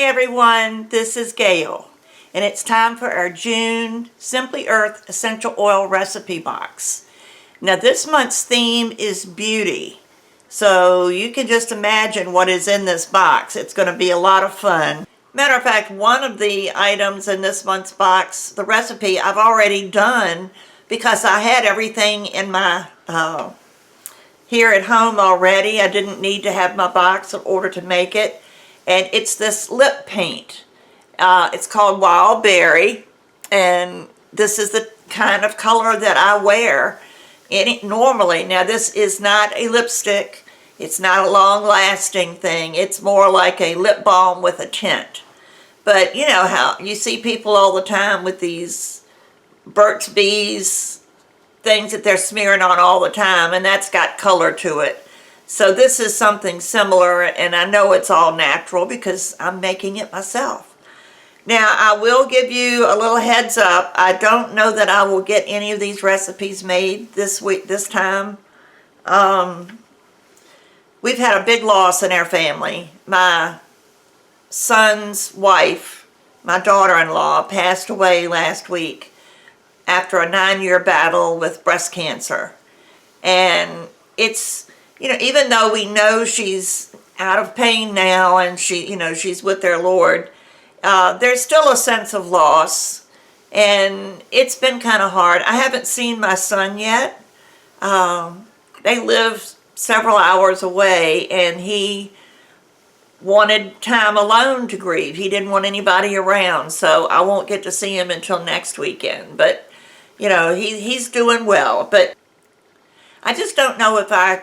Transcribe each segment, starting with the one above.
Hi everyone, this is Gayle, and it's time for our June Simply Earth Essential Oil Recipe Box. Now this month's theme is beauty, so you can just imagine what is in this box. It's going to be a lot of fun. Matter of fact, one of the items in this month's box, the recipe, I've already done because I had everything in my here at home already. I didn't need to have my box in order to make it. And it's this lip paint. It's called Wild Berry, and this is the kind of color that I wear normally. Now this is not a lipstick. It's not a long-lasting thing. It's more like a lip balm with a tint. But you know how you see people all the time with these Burt's Bees things that they're smearing on all the time, and that's got color to it. So this is something similar, and I know it's all natural because I'm making it myself. Now, I will give you a little heads up. I don't know that I will get any of these recipes made this time. We've had a big loss in our family. My son's wife, my daughter-in-law, passed away last week after a 9-year battle with breast cancer. And it's, you know, even though we know she's out of pain now and she's with their Lord, there's still a sense of loss, and it's been kind of hard. I haven't seen my son yet. They live several hours away, and he wanted time alone to grieve. He didn't want anybody around, so I won't get to see him until next weekend. But, you know, he's doing well. But I just don't know if I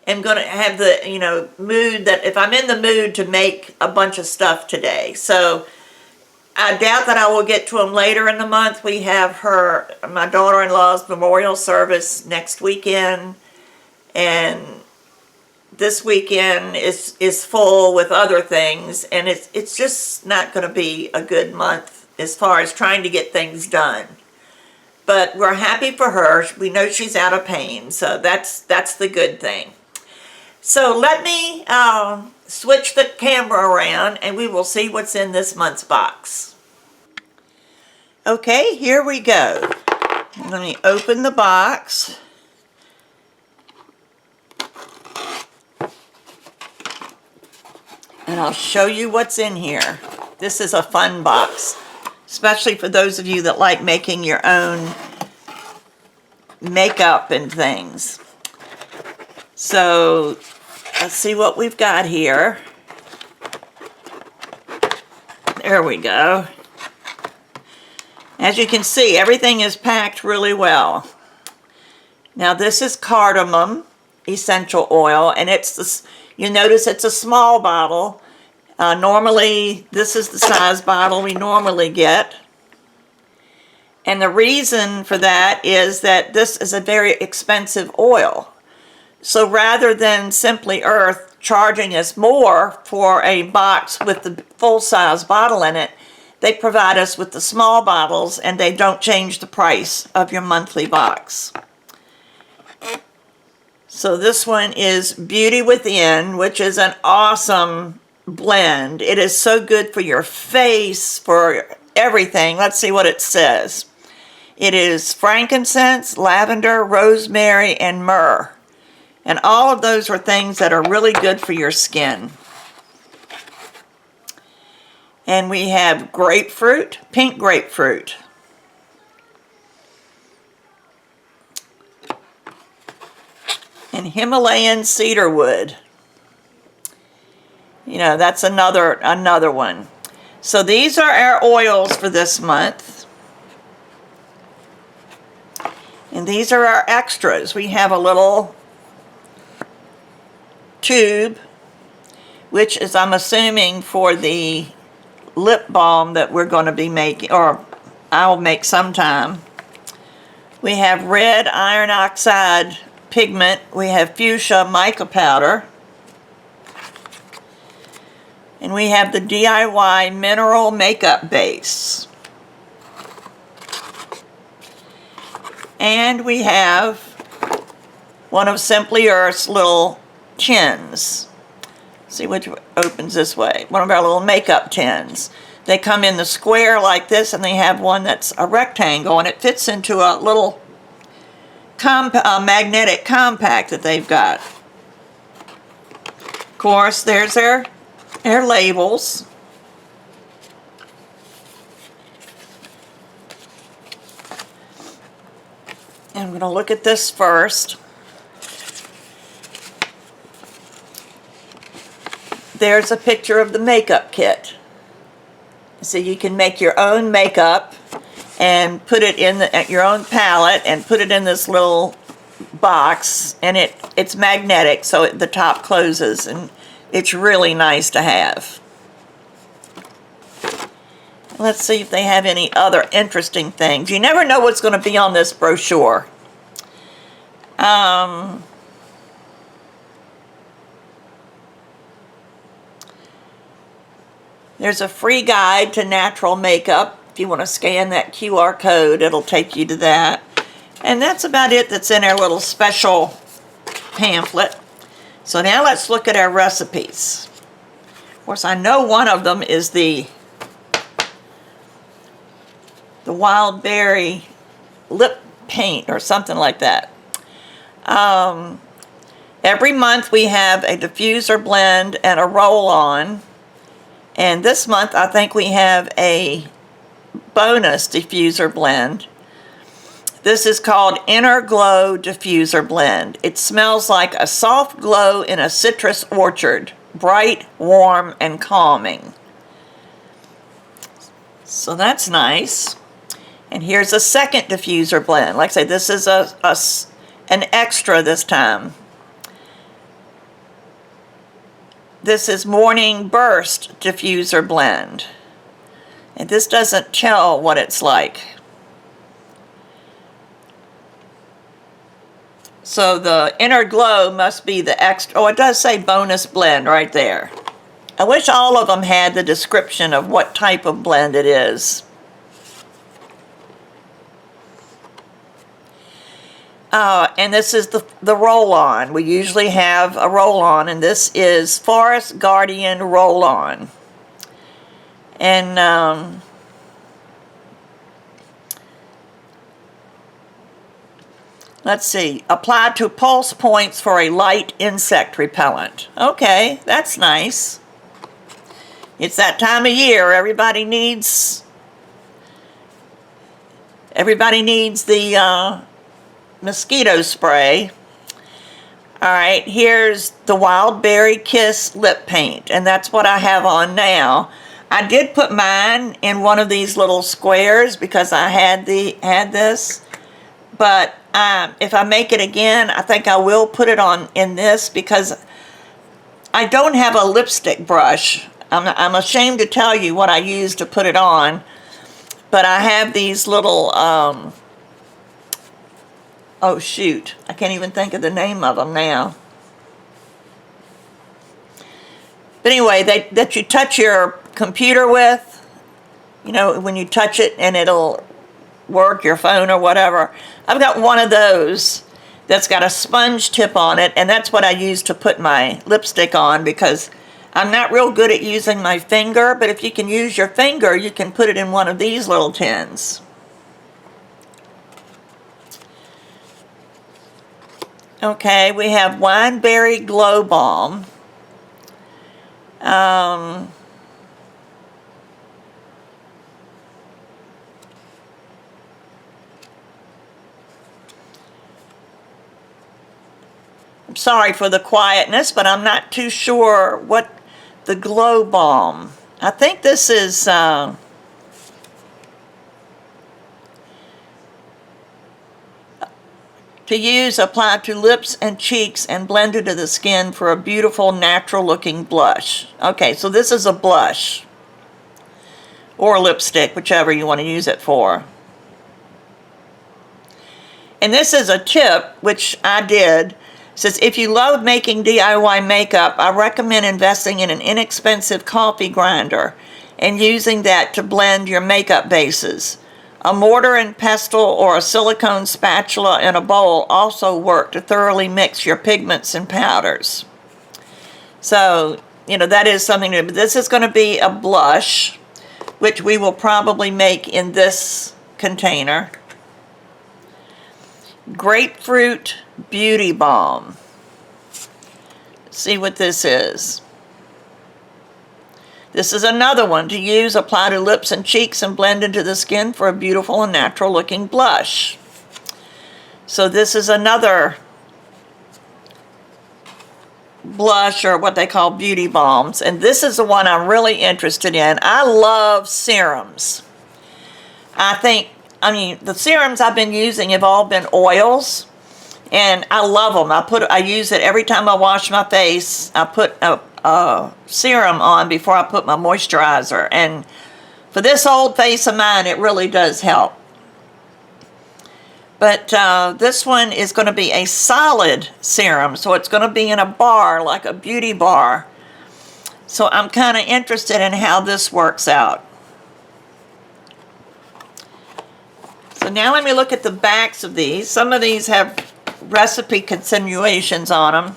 am going to have the, mood that, if I'm in the mood to make a bunch of stuff today. So I doubt that I will get to them later in the month. We have my daughter-in-law's memorial service next weekend, and this weekend is full with other things, and it's just not going to be a good month as far as trying to get things done. But we're happy for her. We know she's out of pain, so that's the good thing. So let me switch the camera around, and we will see what's in this month's box. Okay, here we go. Let me open the box. And I'll show you what's in here. This is a fun box, especially for those of you that like making your own makeup and things. So let's see what we've got here. There we go. As you can see, everything is packed really well. Now this is cardamom essential oil, and you notice it's a small bottle. Normally, this is the size bottle we normally get. And the reason for that is that this is a very expensive oil. So rather than Simply Earth charging us more for a box with the full-size bottle in it, they provide us with the small bottles, and they don't change the price of your monthly box. So this one is Beauty Within, which is an awesome blend. It is so good for your face, for everything. Let's see what it says. It is frankincense, lavender, rosemary, and myrrh. And all of those are things that are really good for your skin. And we have grapefruit, pink grapefruit. And Himalayan cedarwood. You know, that's another one. So these are our oils for this month. And these are our extras. We have a little tube, which is, I'm assuming, for the lip balm that we're going to be making, or I'll make sometime. We have red iron oxide pigment. We have fuchsia mica powder. And we have the DIY mineral makeup base. And we have one of Simply Earth's little tins. See which opens this way. One of our little makeup tins. They come in the square like this, and they have one that's a rectangle, and it fits into a little magnetic compact that they've got. Of course, there's their labels. And I'm going to look at this first. There's a picture of the makeup kit. So you can make your own makeup and put it in your own palette and put it in this little box, and it's magnetic, so the top closes, and it's really nice to have. Let's see if they have any other interesting things. You never know what's going to be on this brochure. There's a free guide to natural makeup. If you want to scan that QR code, it'll take you to that. And that's about it that's in our little special pamphlet. So now let's look at our recipes. Of course, I know one of them is the wild berry lip paint or something like that. Every month we have a diffuser blend and a roll-on. And this month I think we have a bonus diffuser blend. This is called Inner Glow Diffuser Blend. It smells like a soft glow in a citrus orchard. Bright, warm, and calming. So that's nice. And here's a second diffuser blend. Like I say, this is an extra this time. This is Morning Burst Diffuser Blend. And this doesn't tell what it's like. So the Inner Glow must be the extra. Oh, it does say bonus blend right there. I wish all of them had the description of what type of blend it is. And this is the roll-on. We usually have a roll-on, and this is Forest Guardian Roll-On. And let's see, apply to pulse points for a light insect repellent. Okay, that's nice. It's that time of year. Everybody needs the mosquito spray. Alright, here's the Wild Berry Kiss lip paint, and that's what I have on now. I did put mine in one of these little squares because I had this, but if I make it again, I think I will put it on in this because I don't have a lipstick brush. I'm ashamed to tell you what I use to put it on, but I have these little oh shoot, I can't even think of the name of them now. But anyway, that you touch your computer with, you know, when you touch it and it'll work, your phone or whatever. I've got one of those that's got a sponge tip on it, and that's what I use to put my lipstick on because I'm not real good at using my finger, but if you can use your finger, you can put it in one of these little tins. Okay, we have Wineberry Glow Balm. I'm sorry for the quietness, but I'm not too sure what the Glow Balm. I think this is to use, apply to lips and cheeks and blend into the skin for a beautiful, natural-looking blush. Okay, so this is a blush. Or a lipstick, whichever you want to use it for. And this is a tip, which I did. It says, if you love making DIY makeup, I recommend investing in an inexpensive coffee grinder and using that to blend your makeup bases. A mortar and pestle or a silicone spatula in a bowl also work to thoroughly mix your pigments and powders. So you know, that is something new. But this is going to be a blush, which we will probably make in this container. Grapefruit Beauty Balm. See what this is. This is another one to use, apply to lips and cheeks, and blend into the skin for a beautiful and natural looking blush. So this is another blush, or what they call beauty balms, and this is the one I'm really interested in. I love serums. I mean, the serums I've been using have all been oils, and I love them. I use it every time I wash my face. I put a serum on before I put my moisturizer, and for this old face of mine, it really does help. But this one is going to be a solid serum, so it's going to be in a bar, like a beauty bar. So I'm kind of interested in how this works out. So now let me look at the backs of these. Some of these have recipe continuations on them.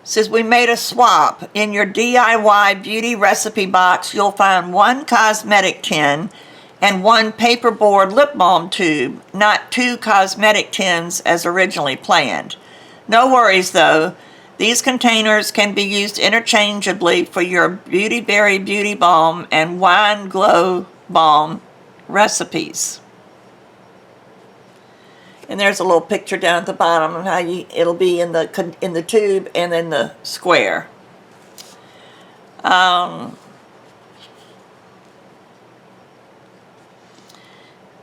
Says we made a swap. In your DIY beauty recipe box, you'll find one cosmetic tin and one paperboard lip balm tube, not two cosmetic tins as originally planned. No worries though, these containers can be used interchangeably for your Beauty Berry Beauty Balm and Wine Glow Balm recipes. And there's a little picture down at the bottom of how it'll be in the tube and in the square.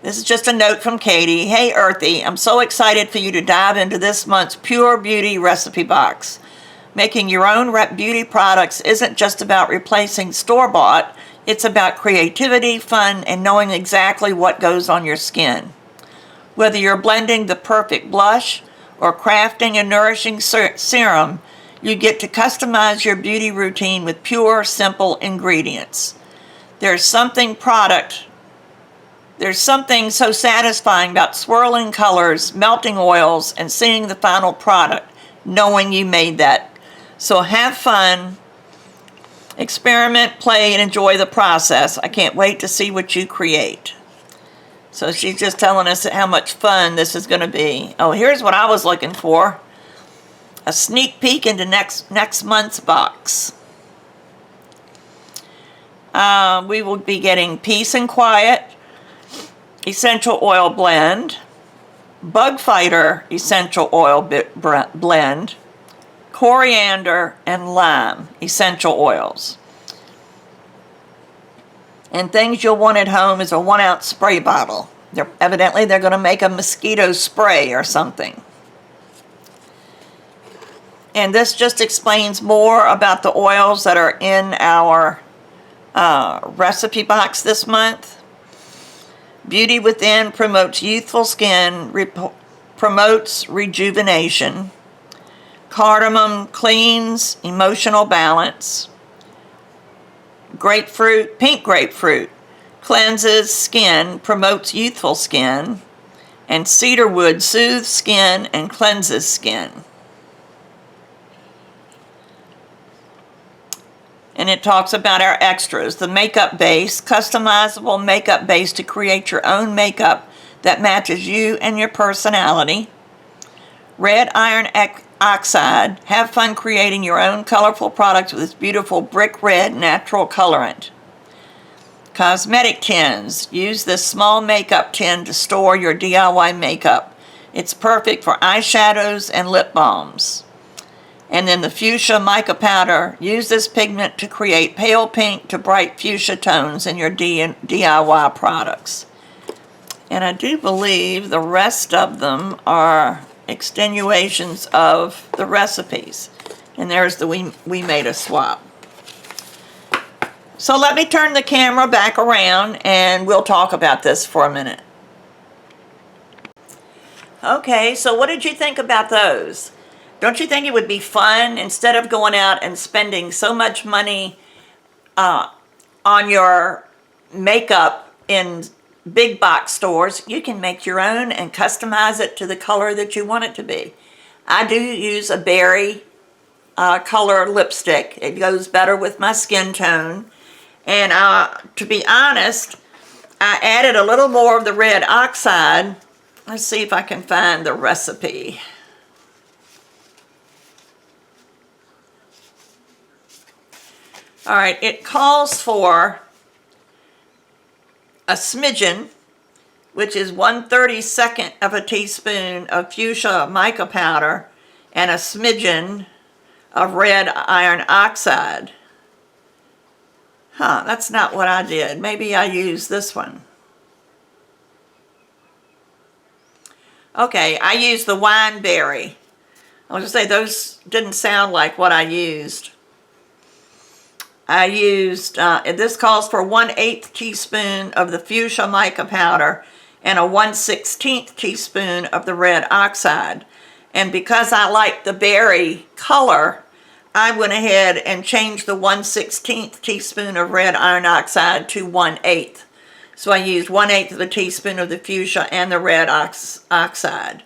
This is just a note from Katie. Hey Earthy, I'm so excited for you to dive into this month's Pure Beauty recipe box. Making your own beauty products isn't just about replacing store-bought. It's about creativity, fun, and knowing exactly what goes on your skin. Whether you're blending the perfect blush or crafting a nourishing serum, you get to customize your beauty routine with pure, simple ingredients. There's something so satisfying about swirling colors, melting oils, and seeing the final product, knowing you made that. So have fun, experiment, play, and enjoy the process. I can't wait to see what you create. So she's just telling us how much fun this is going to be. Oh, here's what I was looking for. A sneak peek into next month's box. We will be getting Peace and Quiet Essential Oil Blend, Bug Fighter Essential Oil Blend, Coriander and Lime Essential Oils. And things you'll want at home is a 1-ounce spray bottle. Evidently, they're going to make a mosquito spray or something. And this just explains more about the oils that are in our recipe box this month. Beauty Within promotes youthful skin, promotes rejuvenation. Cardamom cleans emotional balance. Pink grapefruit, cleanses skin, promotes youthful skin. And cedarwood soothes skin and cleanses skin. And it talks about our extras. The makeup base, customizable makeup base to create your own makeup that matches you and your personality. Red iron oxide, have fun creating your own colorful products with this beautiful brick red natural colorant. Cosmetic tins, use this small makeup tin to store your DIY makeup. It's perfect for eyeshadows and lip balms. And then the fuchsia mica powder, use this pigment to create pale pink to bright fuchsia tones in your DIY products. And I do believe the rest of them are extenuations of the recipes. And there's the we made a swap. So let me turn the camera back around and we'll talk about this for a minute. Okay, so what did you think about those? Don't you think it would be fun, instead of going out and spending so much money on your makeup in big box stores, you can make your own and customize it to the color that you want it to be. I do use a berry color lipstick. It goes better with my skin tone. And to be honest, I added a little more of the red oxide. Let's see if I can find the recipe. All right, it calls for a smidgen, which is 1/32 of a teaspoon of fuchsia mica powder and a smidgen of red iron oxide. That's not what I did. Maybe I used this one. Okay, I used the wineberry. I was going to say, those didn't sound like what I used. I used, this calls for 1/8 teaspoon of the fuchsia mica powder and a 1/16 teaspoon of the red oxide. And because I like the berry color, I went ahead and changed the 1/16 teaspoon of red iron oxide to 1/8. So I used 1/8 of a teaspoon of the fuchsia and the red oxide.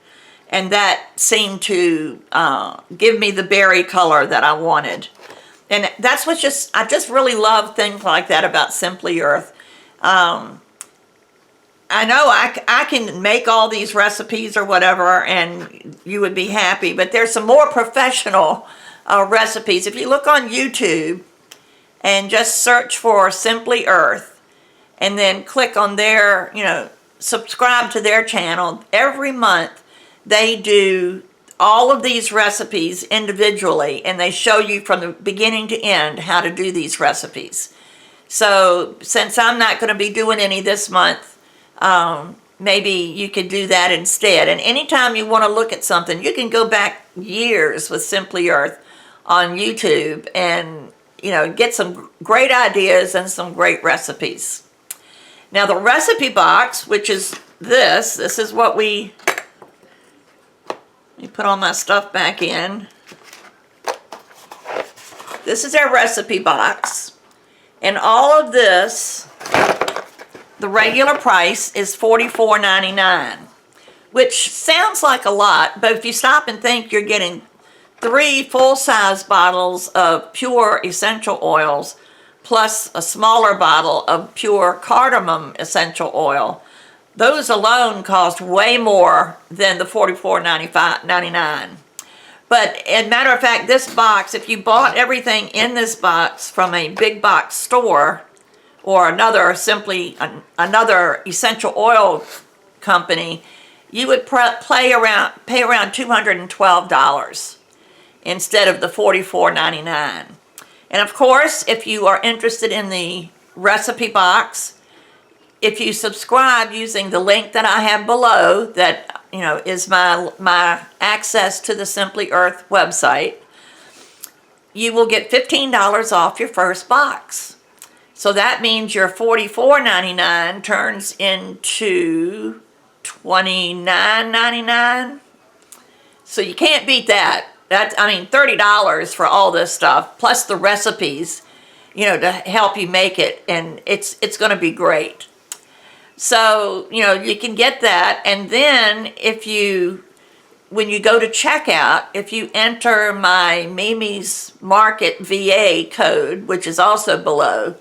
And that seemed to give me the berry color that I wanted. And that's what I just really love things like that about Simply Earth. I know I can make all these recipes or whatever and you would be happy, but there's some more professional recipes. If you look on YouTube and just search for Simply Earth and then click on their, subscribe to their channel, every month they do all of these recipes individually and they show you from the beginning to end how to do these recipes. So since I'm not going to be doing any this month, maybe you could do that instead. And anytime you want to look at something, you can go back years with Simply Earth on YouTube and, get some great ideas and some great recipes. Now the recipe box, which is this is what let me put all my stuff back in. This is our recipe box. And all of this, the regular price is $44.99, which sounds like a lot, but if you stop and think, you're getting 3 full-size bottles of pure essential oils plus a smaller bottle of pure cardamom essential oil. Those alone cost way more than the $44.99. But as a matter of fact, this box, if you bought everything in this box from a big box store or another essential oil company, you would pay around $212 instead of the $44.99. And of course, if you are interested in the recipe box, if you subscribe using the link that I have below, that is my access to the Simply Earth website, you will get $15 off your first box. So that means your $44.99 turns into $29.99. So you can't beat that. $30 for all this stuff, plus the recipes, to help you make it, and it's going to be great. So, you can get that, and then when you go to checkout, if you enter my Mimi's Market VA code, which is also below,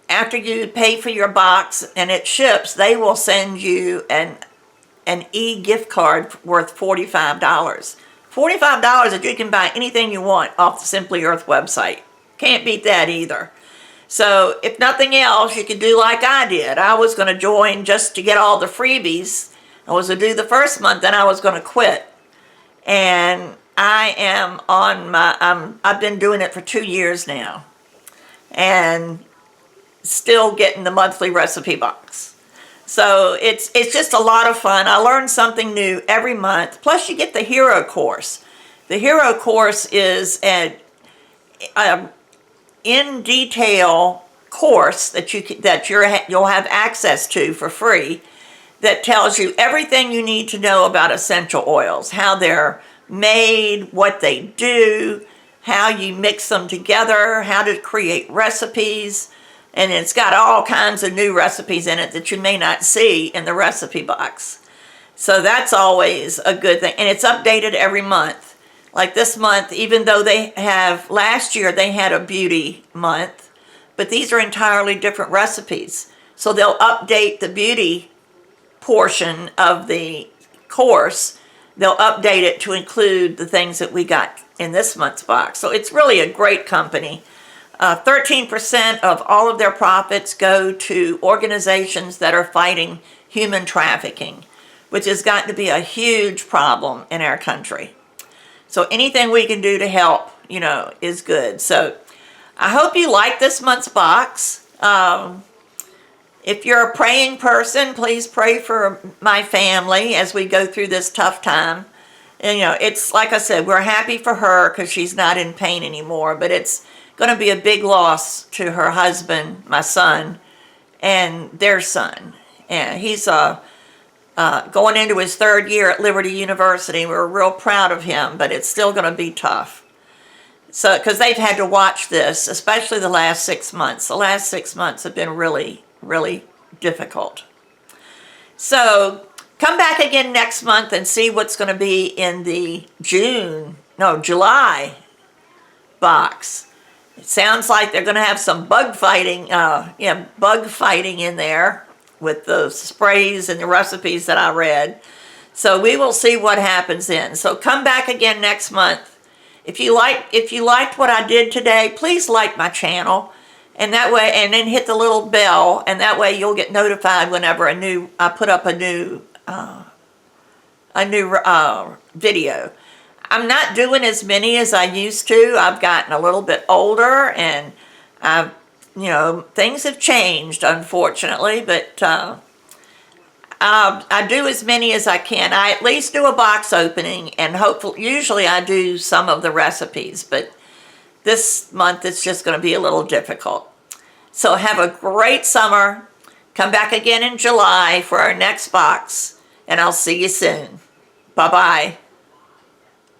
after you pay for your box and it ships, they will send you an e-gift card worth $45. $45 that you can buy anything you want off the Simply Earth website. Can't beat that either. So if nothing else, you could do like I did. I was going to join just to get all the freebies. I was going to do the first month, then I was going to quit. And I am I've been doing it for 2 years now. And still getting the monthly recipe box. So it's just a lot of fun. I learn something new every month. Plus you get the Hero course. The Hero course is an in-detail course that you'll have access to for free, that tells you everything you need to know about essential oils, how they're made, what they do, how you mix them together, how to create recipes, And it's got all kinds of new recipes in it that you may not see in the recipe box. So that's always a good thing. And it's updated every month. Like this month, even though last year they had a beauty month, but these are entirely different recipes. So they'll update the beauty portion of the course. They'll update it to include the things that we got in this month's box. So it's really a great company. 13% of all of their profits go to organizations that are fighting human trafficking, which has gotten to be a huge problem in our country. So anything we can do to help, is good. So I hope you like this month's box. If you're a praying person, please pray for my family as we go through this tough time. And, it's like I said, we're happy for her because she's not in pain anymore, but it's going to be a big loss to her husband, my son, and their son. And he's going into his 3rd year at Liberty University. We're real proud of him, but it's still going to be tough. So, because they've had to watch this, especially the last 6 months. The last 6 months have been really, really difficult. So, come back again next month and see what's going to be in the July box. It sounds like they're going to have some bug fighting in there with the sprays and the recipes that I read. So we will see what happens then. So come back again next month. If you liked what I did today, please like my channel, and that way, and then hit the little bell, and that way you'll get notified whenever I put up a new video. I'm not doing as many as I used to. I've gotten a little bit older, and things have changed, unfortunately, but I do as many as I can. I at least do a box opening, and usually I do some of the recipes, but this month it's just going to be a little difficult. So have a great summer. Come back again in July for our next box, and I'll see you soon. Bye-bye.